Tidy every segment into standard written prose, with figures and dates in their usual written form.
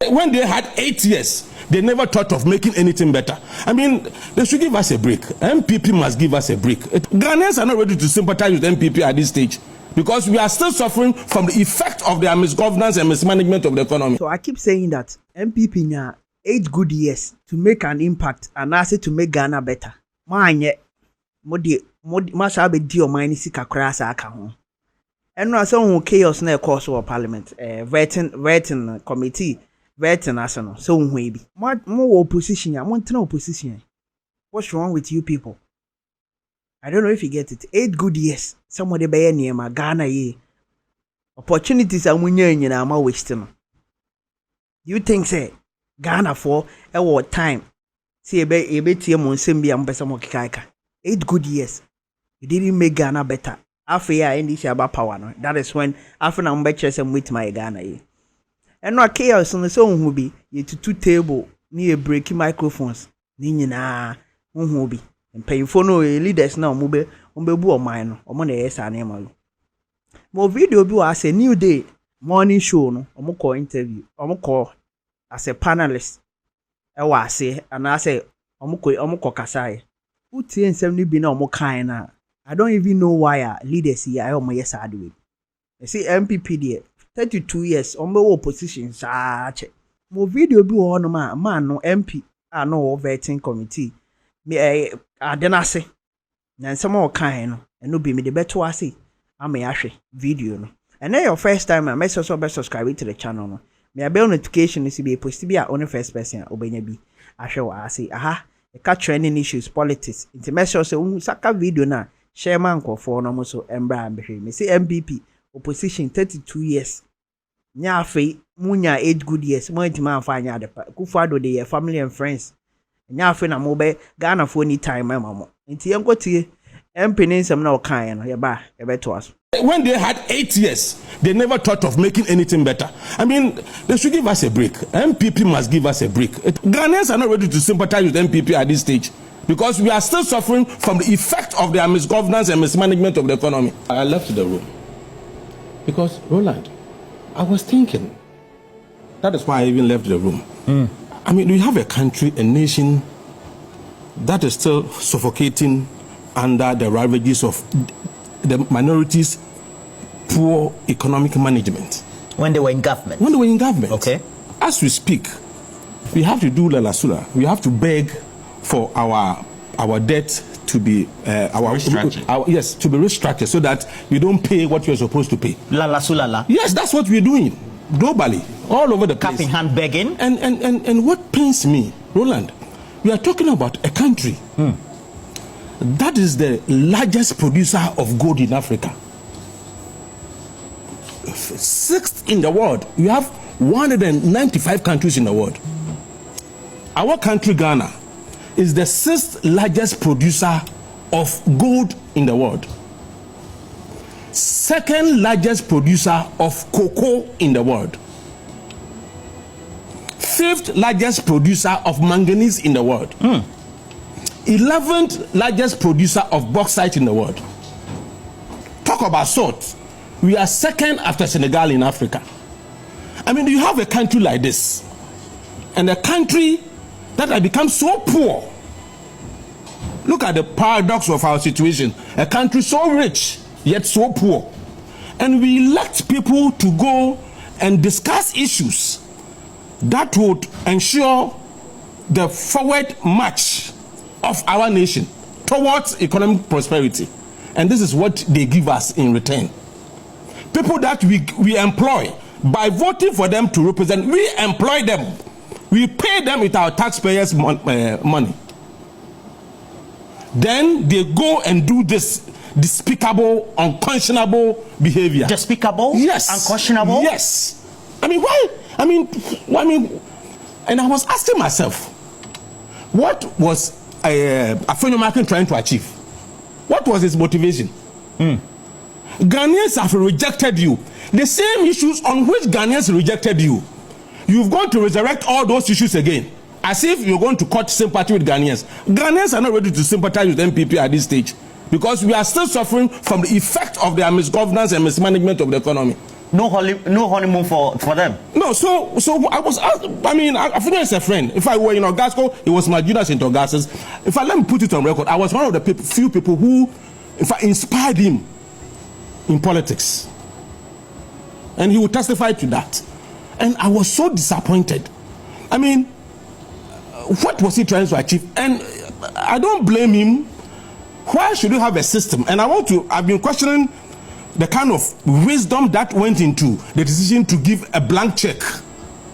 When they had 8 years, they never thought of making anything better. I mean, they should give us a break. MPP must give us a break. Ghanaians are not ready to sympathize with MPP at this stage because we are still suffering from the effect of their misgovernance and mismanagement of the economy. So I keep saying that MPP now 8 good years to make an impact and also to make Ghana better. Manye modi masha be di o mine sika kra sa aka ho. Eno aso hu chaos na e course of parliament vetting committee vetting aso so hu e bi. Mo opposition ya, mo ntena opposition. What's wrong with you people? I don't know if you get it. 8 good years. Somebody be near ma Ghana ye. Opportunities are munya nyina ma waste no. You think say Ghana for a time. See ebe tie mo nsem bia mpesa mo kikaika. 8 good years. You didn't make Ghana better. After ya end this about power no. That is when after na mbe chese with my Ghana ye. And no chaos no so hu bi ye to table ni e break microphones ni nyina hu bi. Mpayifo no leaders na ombe bu oman no omo na yesa na emalu. Mo video bi wa say new day morning show no omo call interview omo call as a panelist e wa say and I say omo call kasai utie nsem ni bi na omo kan na I don't even know why leaders here omo yesa ade we. You see MPP there 32 years omo opposition sa che. Mo video bi wo no man no MP no vetting committee me adenase na nsem o kan no eno bi me de beto ase ama yahwe video no and then your first time I message so be subscribe to the channel no me a bell notification is be post be on the first person obenya bi ahwe wa ase aha e ka trending issues politics into message so saka video na share man nkofo no mo so embra ambehwe me say MPP opposition 32 years nya afi munya 8 good years mo ntima afanya adepa Kufuado de family and friends nya afi na mo be Ghana for any time mama nti yenkotie MPP na okan no ye ba e beto aso. When they had 8 years, they never thought of making anything better. I mean, they should give us a break. MPP must give us a break. Ghanaians are not ready to sympathize with MPP at this stage because we are still suffering from the effect of their misgovernance and mismanagement of the economy. I left the room because, Roland, I was thinking. That is why I even left the room. I mean, we have a country, a nation that is still suffocating under the ravages of the minorities' poor economic management. When they were in government? When they were in government. Okay. As we speak, we have to do lalasula. We have to beg for our debt to be restructured. To be restructured so that we don't pay what we are supposed to pay. La. Yes, that's what we're doing globally, all over the place. Cap in hand begging. And what pains me, Roland, we are talking about a country that is the largest producer of gold in Africa. 6th in the world. We have 195 countries in the world. Our country, Ghana, is the 6th largest producer of gold in the world. 2nd largest producer of cocoa in the world. 5th largest producer of manganese in the world. 11th largest producer of bauxite in the world. Talk about salt. We are 2nd after Senegal in Africa. I mean, you have a country like this, and a country that has become so poor. Look at the paradox of our situation. A country so rich, yet so poor. And we elect people to go and discuss issues that would ensure the forward march of our nation towards economic prosperity, and this is what they give us in return. People that we employ by voting for them to represent, we employ them, we pay them with our taxpayers' money. Then they go and do this despicable, unconscionable behavior. Despicable? Yes. Unconscionable? Yes. I mean, why? And I was asking myself, what was Afenyo markin trying to achieve? What was his motivation? Ghanaians have rejected you. The same issues on which Ghanaians rejected you, you've gone to resurrect all those issues again, as if you're going to court sympathy with Ghanaians. Ghanaians are not ready to sympathize with NPP at this stage because we are still suffering from the effect of their misgovernance and mismanagement of the economy. No honeymoon for them. No, so I was asked, I mean, Afenyo is a friend. If I were in Ogasco, it was my juniors in Ogasas. In fact, let me put it on record. I was one of the few people who, in fact, inspired him in politics. And he would testify to that. And I was so disappointed. I mean, what was he trying to achieve? And I don't blame him. Why should you have a system? And I've been questioning the kind of wisdom that went into the decision to give a blank check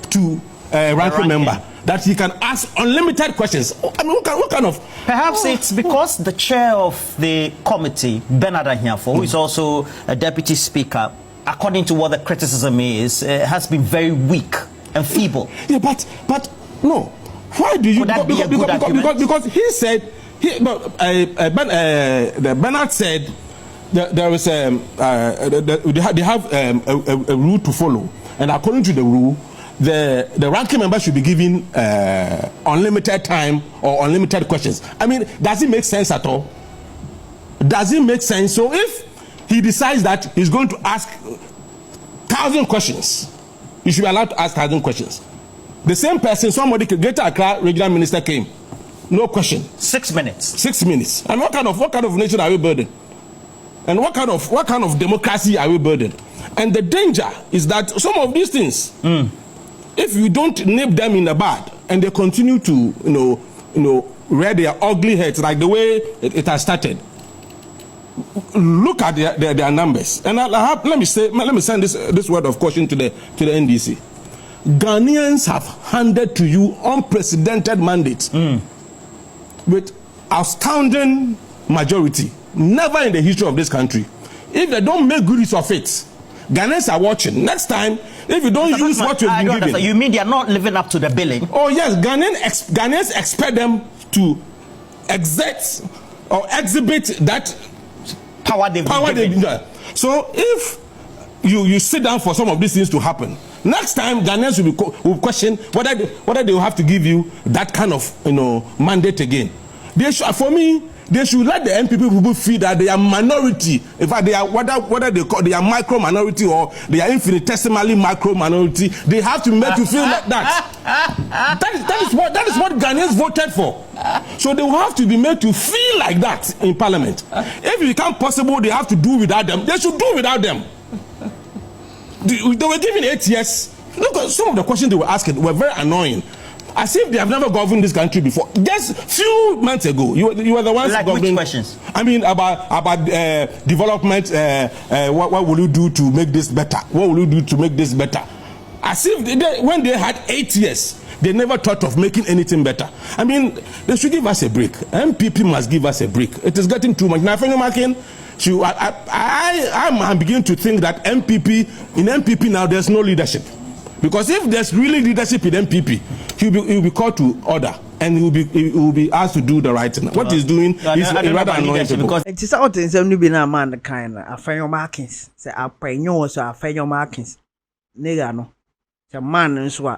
to a ranking member that he can ask unlimited questions. I mean, what kind of... Perhaps it's because the chair of the committee, Bernard Ahiafo, who is also a deputy speaker, according to what the criticism is, has been very weak and feeble. Yeah, but no. Why do you... Because he said... Bernard said there is they have a rule to follow, and according to the rule, the ranking member should be given unlimited time or unlimited questions. I mean, does it make sense at all? Does it make sense? So if he decides that he's going to ask 1,000 questions, you should be allowed to ask 1,000 questions. The same person, somebody, Greater Accra regional minister came, no question. 6 minutes. 6 minutes. And what kind of nation are we building? And what kind of democracy are we building? And the danger is that some of these things, if you don't nip them in the bud, and they continue to, rear their ugly heads like the way it has started. Look at their numbers. And let me send this word of caution to the NDC. Ghanaians have handed to you unprecedented mandates with astounding majority. Never in the history of this country. If they don't make good use of it, Ghanaians are watching. Next time, if you don't use what you've been given. You mean they are not living up to the billing? Oh yes, Ghanaians expect them to exert or exhibit that power they've been given. So if you sit down for some of these things to happen, next time Ghanaians will question whether they will have to give you that kind of mandate again. For me, they should let the NPP people feel that they are minority. In fact, they are whether they are micro minority or they are infinitesimally micro minority. They have to make you feel like that. That is what Ghanaians voted for. So they will have to be made to feel like that in Parliament. If it becomes possible, they have to do without them. They should do without them. They were given 8 years. Look at some of the questions they were asking were very annoying. As if they have never governed this country before. Just few months ago, you were the ones like governing. Which questions? I mean, about development. What will you do to make this better? What will you do to make this better? As if when they had 8 years, they never thought of making anything better. I mean, they should give us a break. MPP must give us a break. It is getting too much. Now, Afenyo markin, I'm beginning to think that in MPP now there's no leadership. Because if there's really leadership in MPP, he'll be called to order and he will be asked to do the right thing. What he's doing is rather annoying people. It is out in some new man kind of Afenyo markins. Say Afenyo so Afenyo markins. Nigga no. It's a man and so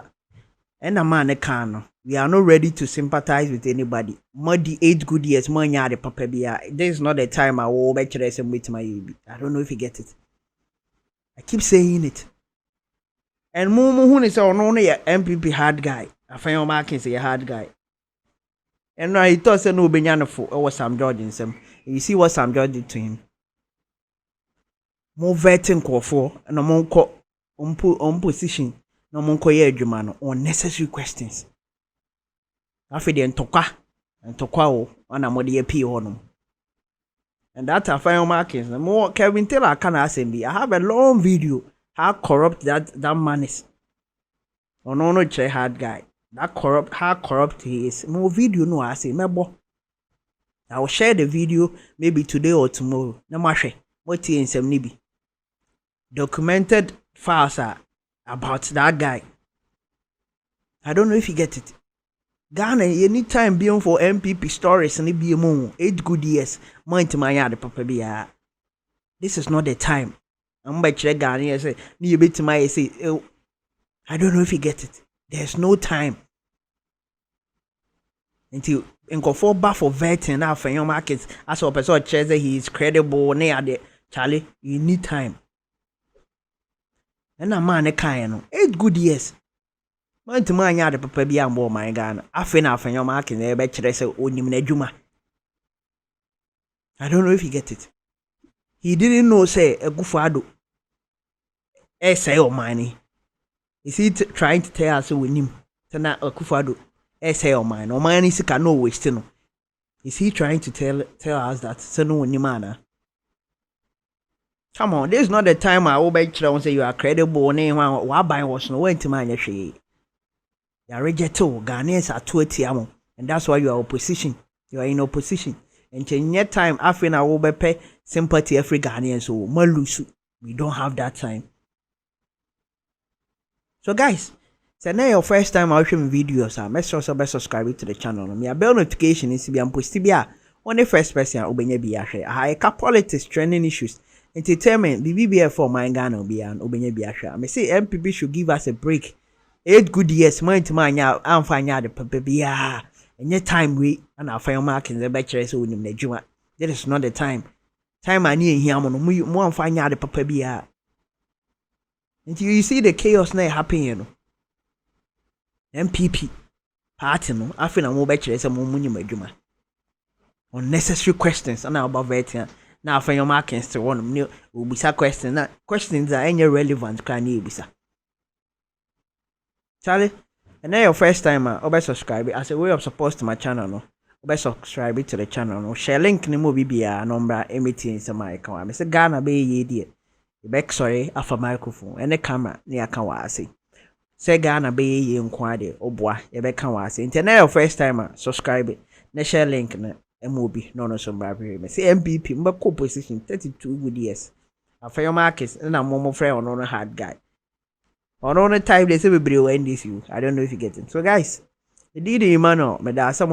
and a man can. We are not ready to sympathize with anybody. Muddy 8 good years, money the papa bia. This is not the time I will bet you some with my baby. I don't know if you get it. I keep saying it. And Mumu who is only a MPP hard guy. Afenyo markins a hard guy. And I thought say no benyana for or Sam George in some. You see what Sam George did to him. More vetting call for and a more on position. No more koye adwuma unnecessary questions. Afi de ntokwa o ana mo de apie honom. And that Afenyo markins the more Kevin Taylor can assembly. I have a long video how corrupt that man is. Oh no che hard guy. How corrupt he is. More video no I say mebo. I will share the video maybe today or tomorrow. Na mahwe. What in some nibi. Documented files about that guy. I don't know if you get it. Ghana, anytime being for MPP stories and it be a moon, 8 good years, mind to my yard, papa be. This is not the time. I'm by Ghana, say, you bit to my say, I don't know if you get it. There's no time. Until in go for bath for vetting now for your markets, as a person says he is credible, near the Charlie, you need time. And a man a kind 8 good years. Man to man yard papa be and more my gun. Afenyo markin there betray say onim na juma. I don't know if you get it. He didn't know say a gufado. Say or money. Is he trying to tell us with him? Tana a kufado. Say or mine. Or mine is no wasting. Is he trying to tell us that so no ni mana? Come on, this is not the time I will bet you say you are credible name what buy was no way to man you are rejected. Ghanaians are 20 and that's why you are opposition. You are in opposition. And in your time after I will pay sympathy every Ghanaian so malusu. We don't have that time. So guys, so now your first time watching videos, make sure to subscribe to the channel. My bell notification is to be posted on the first person obenya bi ahwe. I politics, trending issues, entertainment, BBBF for my Ghana obi an obenya bi ahwe. I say NPP should give us a break. 8 good years, man to man ya amfanya de papa bia. Any time we and Afenyo markin the betray so nim na juma. That is not the time. Time ani here mo amfanya de papa bia. Until you see the chaos now happening, you know. NPP party no afina mo betray say mo munyim adwuma. Unnecessary questions and about vetting. Now Afenyo markin still one new ubisa questions. Now questions are any relevant can you ubisa. Charlie, and now your first time subscribe as a way of support to my channel no. Subscribe to the channel no. Share link ni mo bibia number emitting some my account. I say Ghana be ye dear. The back sorry afa microphone and the camera ni aka wa say. Say Ghana be ye nkwade obwa ye be kan wa say. Internet your first time subscribe. Na share link na MOB no so brabe me. Say NPP mbako position 32 good years. Afenyo markets na momo friend no hard guy. On the time they say we bring this you. I don't know if you get it. So guys, the Emmanuel, me da some